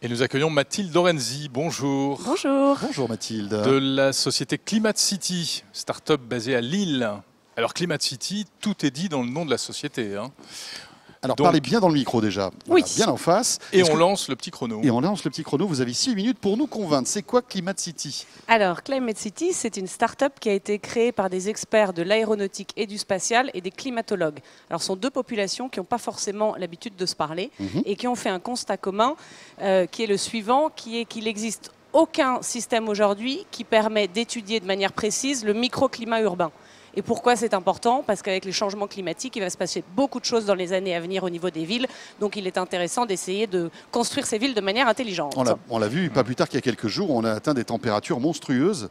Et nous accueillons Mathilde Lorenzi. Bonjour. Bonjour. Bonjour Mathilde. De la société Climate City, start-up basée à Lille. Alors Climate City, tout est dit dans le nom de la société. Alors donc, parlez bien dans le micro déjà, Oui. voilà, bien en face. Et on lance le petit chrono. Et on lance le petit chrono, vous avez 6 minutes pour nous convaincre. C'est quoi Climate City? Alors, Climate City, c'est une start-up qui a été créée par des experts de l'aéronautique et du spatial et des climatologues. Alors, ce sont deux populations qui n'ont pas forcément l'habitude de se parler et qui ont fait un constat commun qui est le suivant, qui est qu'il n'existe aucun système aujourd'hui qui permet d'étudier de manière précise le microclimat urbain. Et pourquoi c'est important? Parce qu'avec les changements climatiques, il va se passer beaucoup de choses dans les années à venir au niveau des villes. Donc il est intéressant d'essayer de construire ces villes de manière intelligente. On l'a vu pas plus tard qu'il y a quelques jours, on a atteint des températures monstrueuses,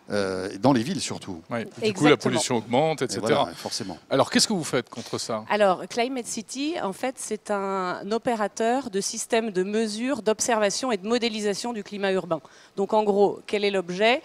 dans les villes surtout. Ouais. Du coup, la pollution augmente, etc. Voilà, forcément. Alors, qu'est-ce que vous faites contre ça? Alors, Climate City, en fait, c'est un opérateur de systèmes de mesure, d'observation et de modélisation du climat urbain. Donc, en gros, quel est l'objet?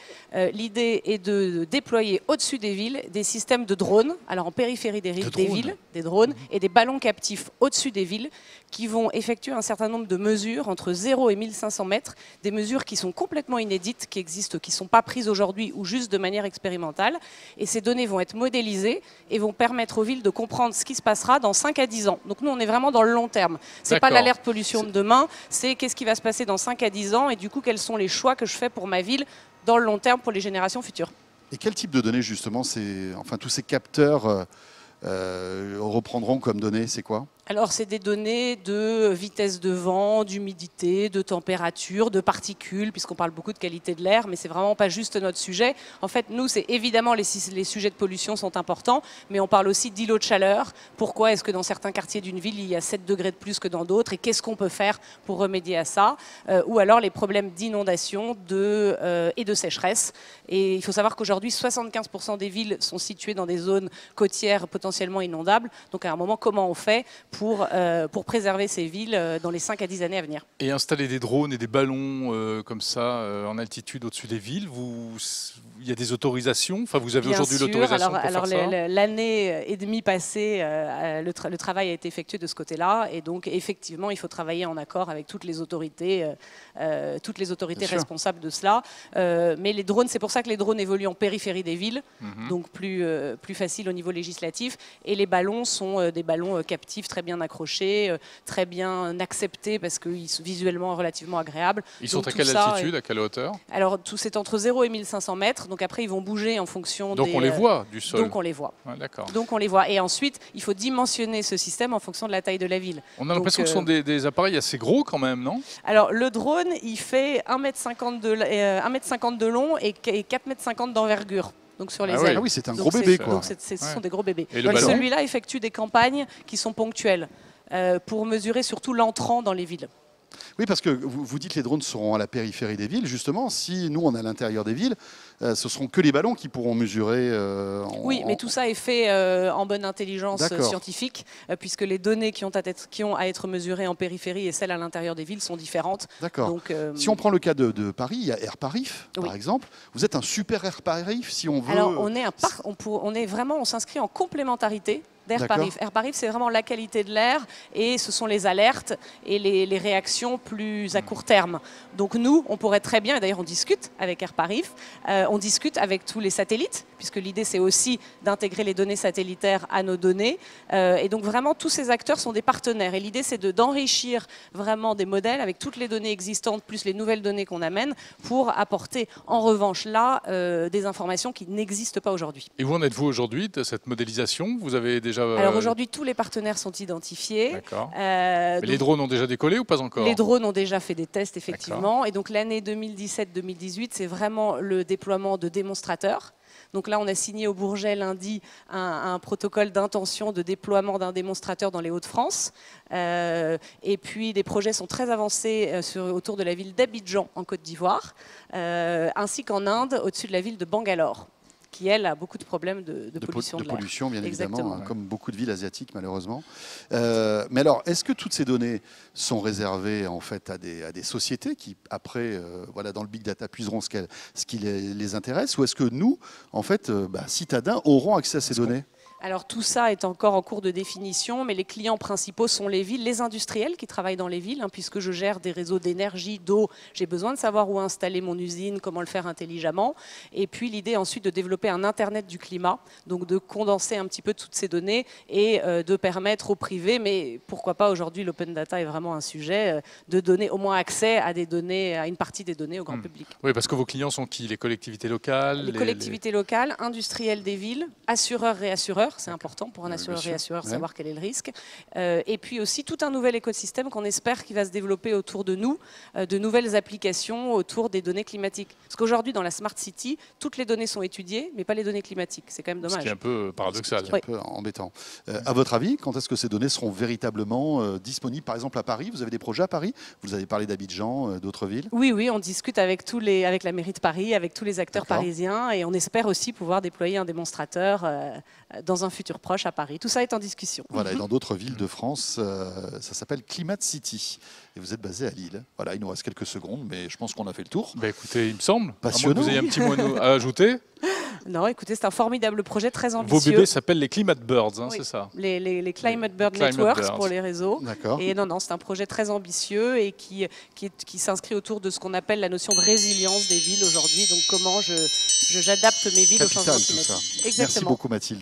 L'idée est de déployer au-dessus des villes des systèmes de drones, alors en périphérie des villes, des drones et des ballons captifs au-dessus des villes qui vont effectuer un certain nombre de mesures entre 0 et 1500 mètres, des mesures qui sont complètement inédites, qui existent, qui ne sont pas prises aujourd'hui ou juste de manière expérimentale. Et ces données vont être modélisées et vont permettre aux villes de comprendre ce qui se passera dans 5 à 10 ans. Donc nous, on est vraiment dans le long terme. Ce n'est pas l'alerte pollution de demain, c'est qu'est-ce qui va se passer dans 5 à 10 ans et du coup, quels sont les choix que je fais pour ma ville dans le long terme pour les générations futures. Et quel type de données justement, tous ces capteurs reprendront comme données, c'est quoi? Alors, c'est des données de vitesse de vent, d'humidité, de température, de particules, puisqu'on parle beaucoup de qualité de l'air, mais c'est vraiment pas juste notre sujet. En fait, nous, c'est évidemment les sujets de pollution sont importants, mais on parle aussi d'îlots de chaleur. Pourquoi est-ce que dans certains quartiers d'une ville, il y a 7 degrés de plus que dans d'autres? Et qu'est-ce qu'on peut faire pour remédier à ça? Ou alors les problèmes d'inondation et de sécheresse. Et il faut savoir qu'aujourd'hui, 75% des villes sont situées dans des zones côtières potentiellement inondables. Donc, à un moment, comment on fait pour préserver ces villes dans les 5 à 10 années à venir? Et installer des drones et des ballons comme ça en altitude au-dessus des villes, il y a des autorisations? Enfin, vous avez aujourd'hui l'autorisation pour faire ça? L'année et demie passée, le travail a été effectué de ce côté-là. Et donc, effectivement, il faut travailler en accord avec toutes les autorités responsables de cela. Mais les drones, c'est pour ça que les drones évoluent en périphérie des villes, donc plus facile au niveau législatif. Et les ballons sont des ballons captifs très bien accrochés, très bien acceptés parce qu'ils sont visuellement relativement agréables. Ils sont à quelle altitude, à quelle hauteur? Alors, tout c'est entre 0 et 1500 mètres. Donc après, ils vont bouger en fonction Donc on les voit du sol? Donc on les voit. Ouais, d'accord. Donc on les voit. Et ensuite, il faut dimensionner ce système en fonction de la taille de la ville. On a l'impression que ce sont des appareils assez gros quand même, non? Alors le drone, il fait 1,50 m de long et 4,50 m d'envergure. Donc sur les ailes. Ah oui, c'est un gros bébé quoi. Donc ce sont des gros bébés. Et celui-là effectue des campagnes qui sont ponctuelles pour mesurer surtout l'entrant dans les villes. Oui, parce que vous dites que les drones seront à la périphérie des villes. Justement, si nous, on est à l'intérieur des villes, ce seront que les ballons qui pourront mesurer. Oui, mais tout ça est fait en bonne intelligence scientifique, puisque les données qui ont à être mesurées en périphérie et celles à l'intérieur des villes sont différentes. D'accord. Donc, si on prend le cas de Paris, il y a Airparif, par exemple. Vous êtes un super Airparif, si on veut. Alors, on s'inscrit en complémentarité d'Airparif. Airparif, c'est vraiment la qualité de l'air et ce sont les alertes et les réactions plus à court terme. Donc nous, on pourrait très bien, et d'ailleurs on discute avec Airparif, on discute avec tous les satellites, puisque l'idée c'est aussi d'intégrer les données satellitaires à nos données. Et donc vraiment, tous ces acteurs sont des partenaires. Et l'idée c'est d'enrichir vraiment des modèles avec toutes les données existantes, plus les nouvelles données qu'on amène, pour apporter en revanche là des informations qui n'existent pas aujourd'hui. Et où en êtes-vous aujourd'hui de cette modélisation? Vous avez déjà... Alors aujourd'hui, tous les partenaires sont identifiés. D'accord. Mais les drones ont déjà décollé ou pas encore? Les drones ont déjà fait des tests, effectivement. Et donc l'année 2017-2018, c'est vraiment le déploiement de démonstrateurs. Donc là, on a signé au Bourget lundi un protocole d'intention de déploiement d'un démonstrateur dans les Hauts-de-France. Et puis, des projets sont très avancés autour de la ville d'Abidjan, en Côte d'Ivoire, ainsi qu'en Inde, au-dessus de la ville de Bangalore, qui, elle, a beaucoup de problèmes de pollution de l'air. De pollution, bien évidemment, comme beaucoup de villes asiatiques, malheureusement. Ouais. Mais alors, est-ce que toutes ces données sont réservées, en fait, à des sociétés qui, après, dans le big data, puiseront ce qui les intéresse? Ou est-ce que nous, en fait, citadins, aurons accès à ces données? Alors tout ça est encore en cours de définition, mais les clients principaux sont les villes, les industriels qui travaillent dans les villes, puisque je gère des réseaux d'énergie, d'eau, j'ai besoin de savoir où installer mon usine, comment le faire intelligemment. Et puis l'idée ensuite de développer un Internet du climat, donc de condenser un petit peu toutes ces données et de permettre au privé, mais pourquoi pas aujourd'hui l'open data est vraiment un sujet, de donner au moins accès à des données, à une partie des données au grand public. Oui, parce que vos clients sont qui? Les collectivités locales? Les collectivités locales, industriels des villes, assureurs, réassureurs. C'est important pour un assureur-réassureur savoir quel est le risque. Et puis aussi tout un nouvel écosystème qu'on espère qui va se développer autour de nous, de nouvelles applications autour des données climatiques. Parce qu'aujourd'hui, dans la Smart City, toutes les données sont étudiées, mais pas les données climatiques. C'est quand même dommage. Ce qui est un peu paradoxal. Un peu embêtant. À votre avis, quand est-ce que ces données seront véritablement disponibles, par exemple à Paris? Vous avez des projets à Paris? Vous avez parlé d'Abidjan, d'autres villes? Oui, on discute avec la mairie de Paris, avec tous les acteurs parisiens, et on espère aussi pouvoir déployer un démonstrateur dans un futur proche à Paris. Tout ça est en discussion. Voilà, et dans d'autres villes de France, ça s'appelle Climate City. Et vous êtes basé à Lille. Voilà, il nous reste quelques secondes, mais je pense qu'on a fait le tour. Bah écoutez, il me semble. Passionnant. Vous avez un petit mot à ajouter? Non, écoutez, c'est un formidable projet très ambitieux. Vos bébés s'appellent les Climate Birds, hein, c'est ça? Les Climate Bird Networks pour les réseaux. D'accord. Et non, c'est un projet très ambitieux et qui s'inscrit autour de ce qu'on appelle la notion de résilience des villes aujourd'hui. Donc comment j'adapte mes villes au changement climatique. Exactement. Merci beaucoup Mathilde.